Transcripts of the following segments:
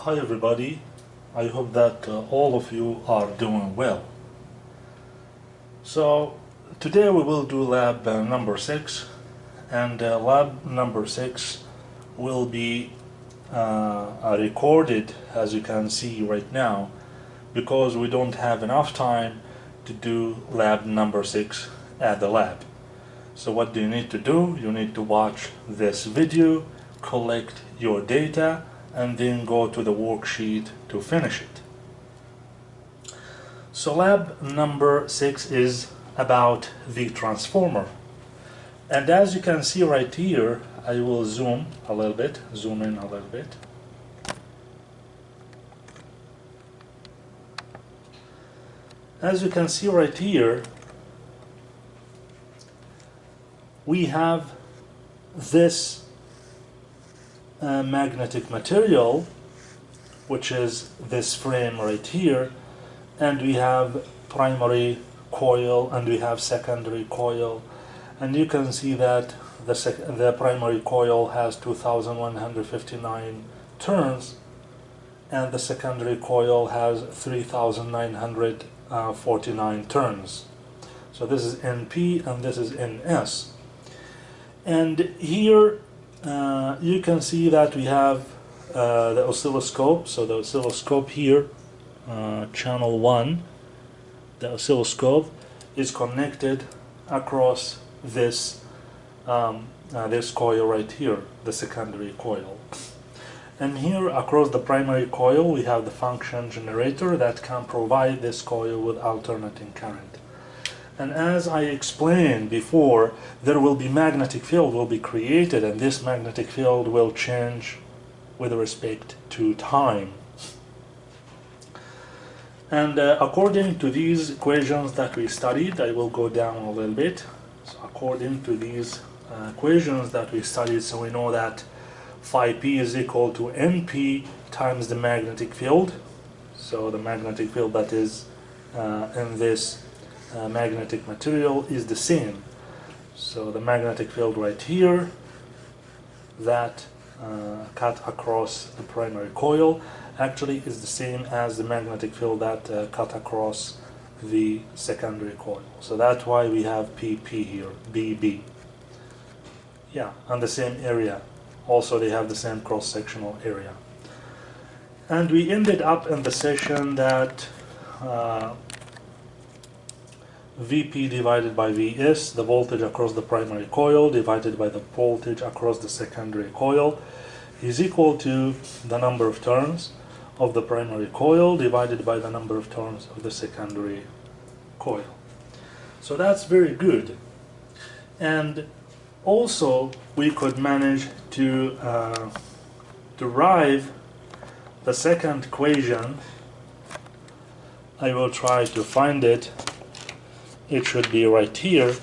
Hi everybody, I hope that all of you are doing well. So today we will do lab number 6, and lab number 6 will be recorded, as you can see right now, because we don't have enough time to do lab number 6 at the lab. So what do you need to do? You need to watch this video, collect your data, and then go to the worksheet to finish it. So lab number 6 is about the transformer. And as you can see right here, I will zoom in a little bit. As you can see right here, we have this magnetic material, which is this frame right here, and we have primary coil and we have secondary coil, and you can see that the primary coil has 2159 turns and the secondary coil has 3949 turns. So this is NP and this is NS. And here you can see that we have the oscilloscope. So the oscilloscope here, channel 1, the oscilloscope is connected across this this coil right here, the secondary coil. And here across the primary coil we have the function generator that can provide this coil with alternating current. And as I explained before, there will be magnetic field will be created, and this magnetic field will change with respect to time. And according to these equations that we studied, I will go down a little bit. So according to these equations that we studied, so we know that phi p is equal to np times the magnetic field. So the magnetic field that is in this magnetic material is the same. So the magnetic field right here that cut across the primary coil actually is the same as the magnetic field that cut across the secondary coil. So that's why we have PP here, BB. Yeah, and the same area. Also they have the same cross-sectional area. And we ended up in the session that Vp divided by Vs, the voltage across the primary coil divided by the voltage across the secondary coil, is equal to the number of turns of the primary coil divided by the number of turns of the secondary coil. So that's very good. And also we could manage to derive the second equation. I will try to find it. It should be right here.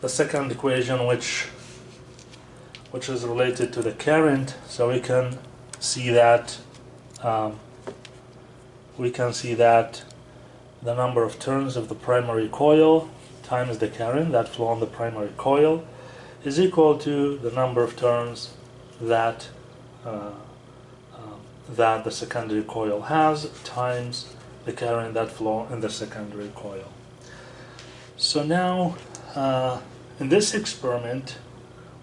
The second equation which is related to the current. So we can see that the number of turns of the primary coil times the current that flow on the primary coil is equal to the number of turns that that the secondary coil has times the current that flow in the secondary coil. So now in this experiment,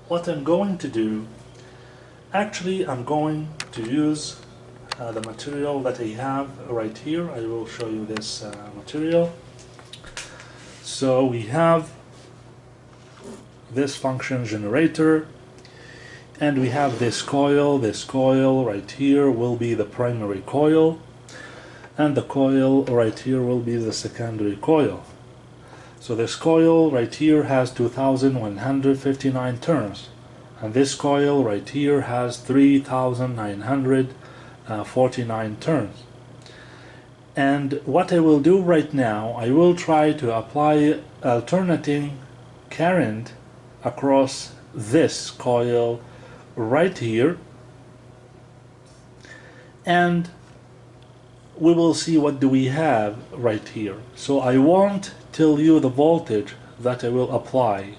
what I'm going to do, actually I'm going to use the material that I have right here. I will show you this material. So we have this function generator, and we have this coil. This coil right here will be the primary coil, and the coil right here will be the secondary coil. So this coil right here has 2159 turns, and this coil right here has 3949 turns. And what I will do right now, I will try to apply alternating current across this coil right here, and we will see what do we have right here. So I won't tell you the voltage that I will apply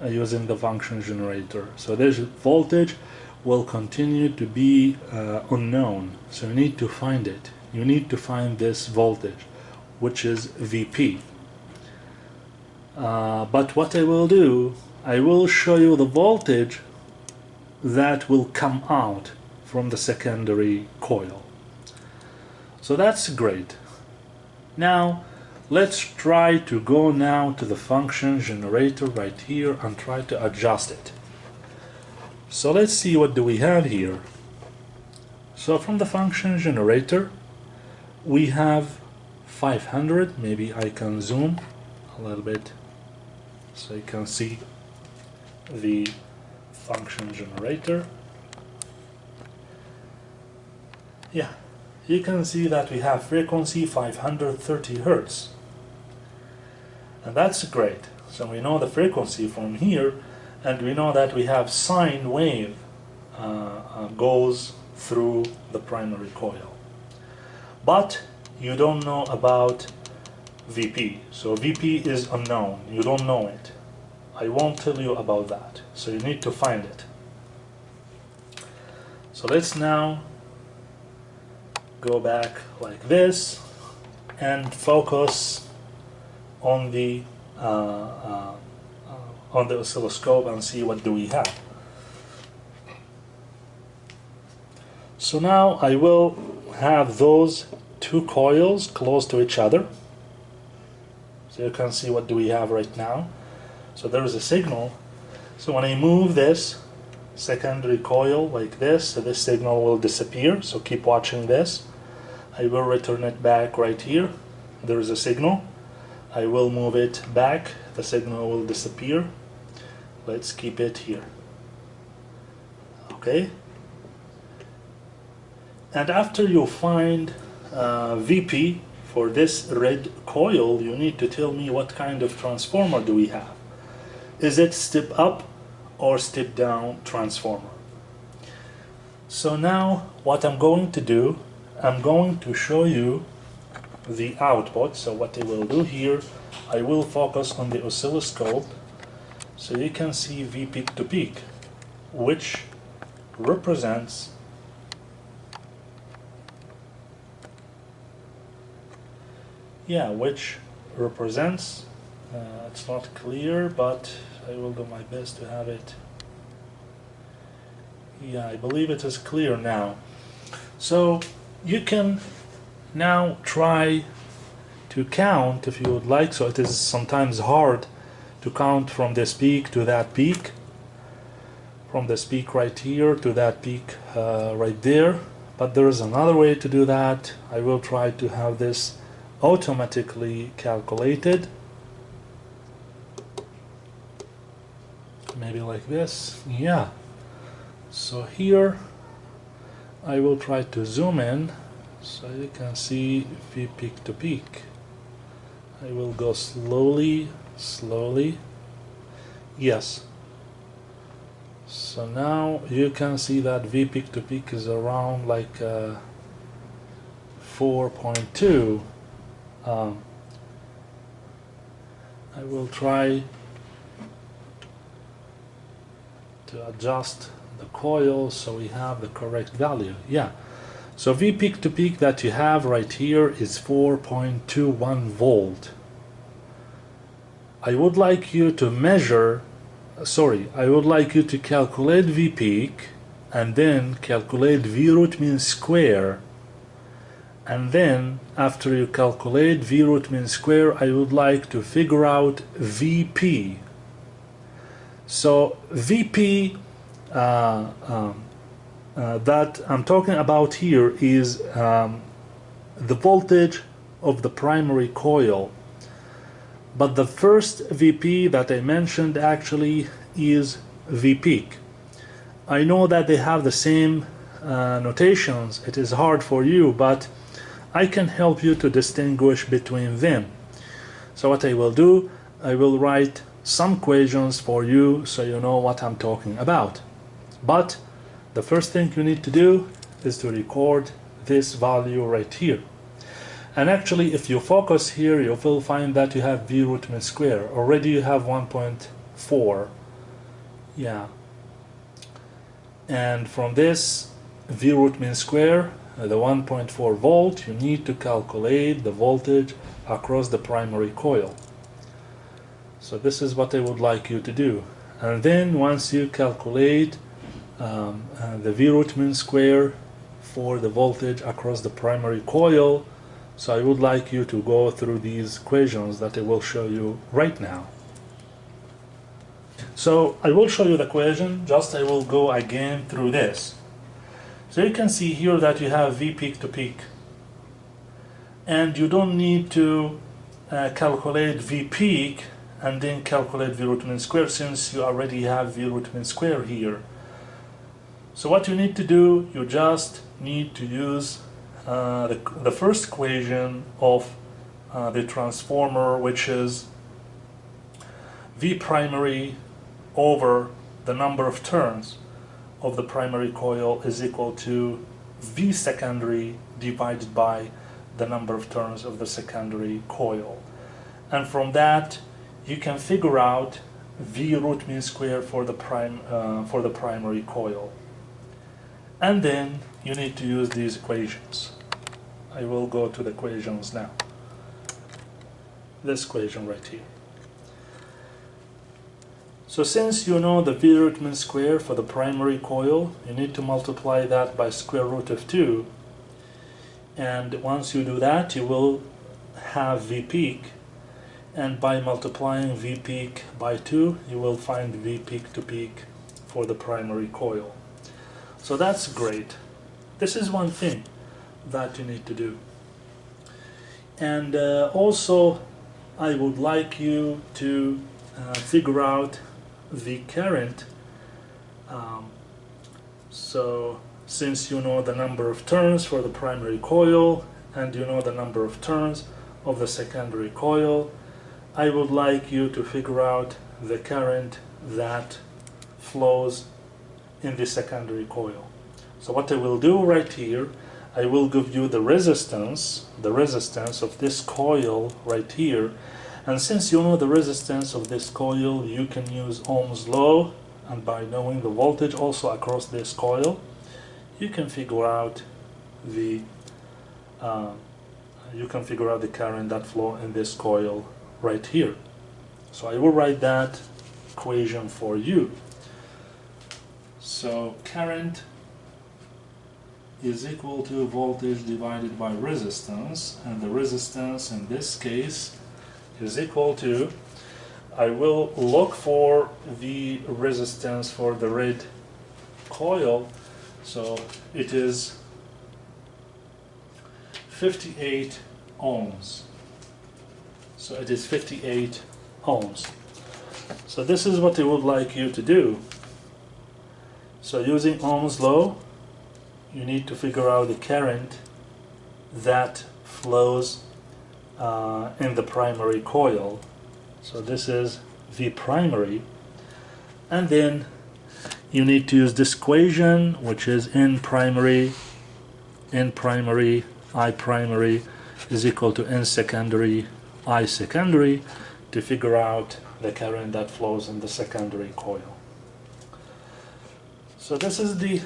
using the function generator. So this voltage will continue to be unknown. So you need to find it. You need to find this voltage, which is Vp. But what I will do, I will show you the voltage that will come out from the secondary coil. So that's great. Now let's try to go now to the function generator right here and try to adjust it. So let's see what do we have here. So from the function generator we have 500. Maybe I can zoom a little bit so you can see the function generator. Yeah, you can see that we have frequency 530 Hertz, and that's great. So we know the frequency from here, and we know that we have sine wave goes through the primary coil, but you don't know about Vp. So Vp is unknown, you don't know it. I won't tell you about that, so you need to find it. So let's now go back like this and focus on the oscilloscope and see what do we have. So now I will have those two coils close to each other, so you can see what do we have right now. So there is a signal. So when I move this secondary coil like this, so this signal will disappear. So keep watching this. I will return it back right here. There is a signal. I will move it back. The signal will disappear. Let's keep it here. Okay. And after you find Vp for this red coil, you need to tell me what kind of transformer do we have. Is it step up or step down transformer? So now what I'm going to do, I'm going to show you the output. So what I will do here, I will focus on the oscilloscope so you can see V peak to peak, which represents it's not clear, but I will do my best to have it. Yeah, I believe it is clear now. So you can now try to count if you would like. So it is sometimes hard to count from this peak to that peak, from this peak right here to that peak right there, but there is another way to do that. I will try to have this automatically calculated, maybe like this. Yeah, so here I will try to zoom in so you can see V peak to peak. I will go slowly. Yes, so now you can see that V peak to peak is around like 4.2. I will try to adjust the coil so we have the correct value. Yeah, so V peak to peak that you have right here is 4.21 volt. I would like you to calculate V peak and then calculate V root mean square, and then after you calculate V root mean square, I would like to figure out Vp. So Vp that I'm talking about here is the voltage of the primary coil, but the first Vp that I mentioned actually is V peak. I know that they have the same notations. It is hard for you, but I can help you to distinguish between them. So what I will do, I will write some equations for you so you know what I'm talking about. But the first thing you need to do is to record this value right here. And actually, if you focus here, you will find that you have V root mean square. Already you have 1.4. Yeah. and from this V root mean square, the 1.4 volt, you need to calculate the voltage across the primary coil. So this is what I would like you to do. And then once you calculate the V root mean square for the voltage across the primary coil, so I would like you to go through these equations that I will show you right now. So I will show you the equation, just I will go again through this. So you can see here that you have V peak to peak, and you don't need to calculate V peak and then calculate V root mean square, since you already have V root mean square here. So what you need to do, you just need to use the first equation of the transformer, which is V primary over the number of turns of the primary coil is equal to V secondary divided by the number of turns of the secondary coil. And from that you can figure out V root mean square for the primary coil. And then you need to use these equations. I will go to the equations now. This equation right here. So since you know the V root mean square for the primary coil, you need to multiply that by square root of 2. And once you do that, you will have V peak. And by multiplying V peak by 2, you will find V peak to peak for the primary coil. So that's great. This is one thing that you need to do. And also, I would like you to figure out the current. So since you know the number of turns for the primary coil and you know the number of turns of the secondary coil, I would like you to figure out the current that flows in the secondary coil. So what I will do right here, I will give you the resistance of this coil right here. And since you know the resistance of this coil, you can use Ohm's law, and by knowing the voltage also across this coil, you can figure out the current that flow in this coil right here. So I will write that equation for you. So current is equal to voltage divided by resistance, and the resistance in this case is equal to, I will look for the resistance for the red coil, so it is 58 ohms. So it is 58 ohms. So this is what I would like you to do. So using Ohm's law, you need to figure out the current that flows in the primary coil. So this is V primary, and then you need to use this equation, which is N primary, I primary is equal to N secondary, I secondary, to figure out the current that flows in the secondary coil. So this is the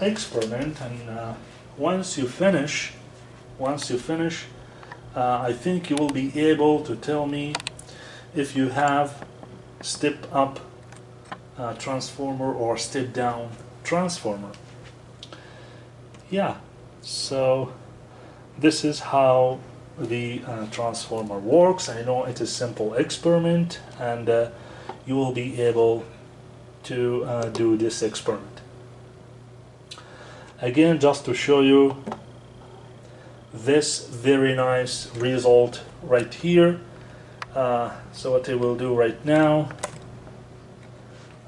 experiment, and once you finish, I think you will be able to tell me if you have step up transformer or step down transformer. Yeah, so this is how the transformer works. I know it is a simple experiment, and you will be able to do this experiment. Again, just to show you this very nice result right here. So what I will do right now,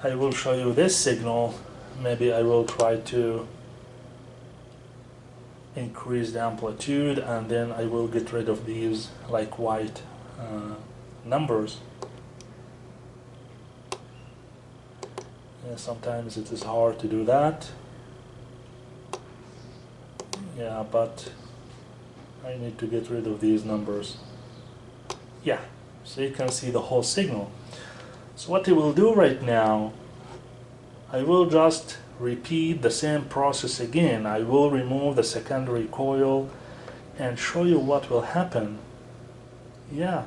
I will show you this signal. Maybe I will try to increase the amplitude, and then I will get rid of these like white numbers. Yeah, sometimes it is hard to do that. Yeah, but I need to get rid of these numbers. Yeah, so you can see the whole signal. So what I will do right now, I will just repeat the same process again. I will remove the secondary coil and show you what will happen. Yeah,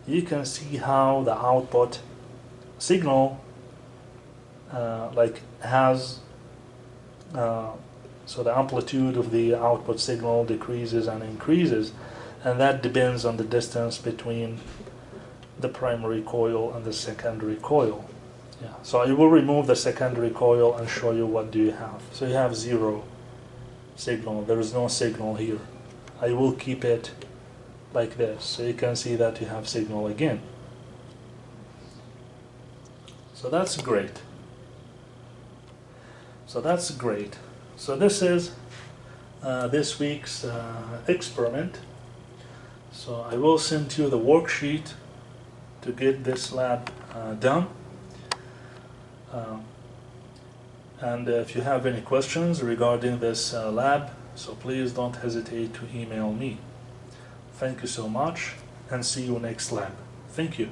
you can see how the output signal has so the amplitude of the output signal decreases and increases, and that depends on the distance between the primary coil and the secondary coil. Yeah. So I will remove the secondary coil and show you what do you have. So you have zero signal. There is no signal here. I will keep it like this, so you can see that you have signal again. So that's great. So that's great. So this is this week's experiment. So I will send you the worksheet to get this lab done. And if you have any questions regarding this lab, so please don't hesitate to email me. Thank you so much, and see you next lab. Thank you.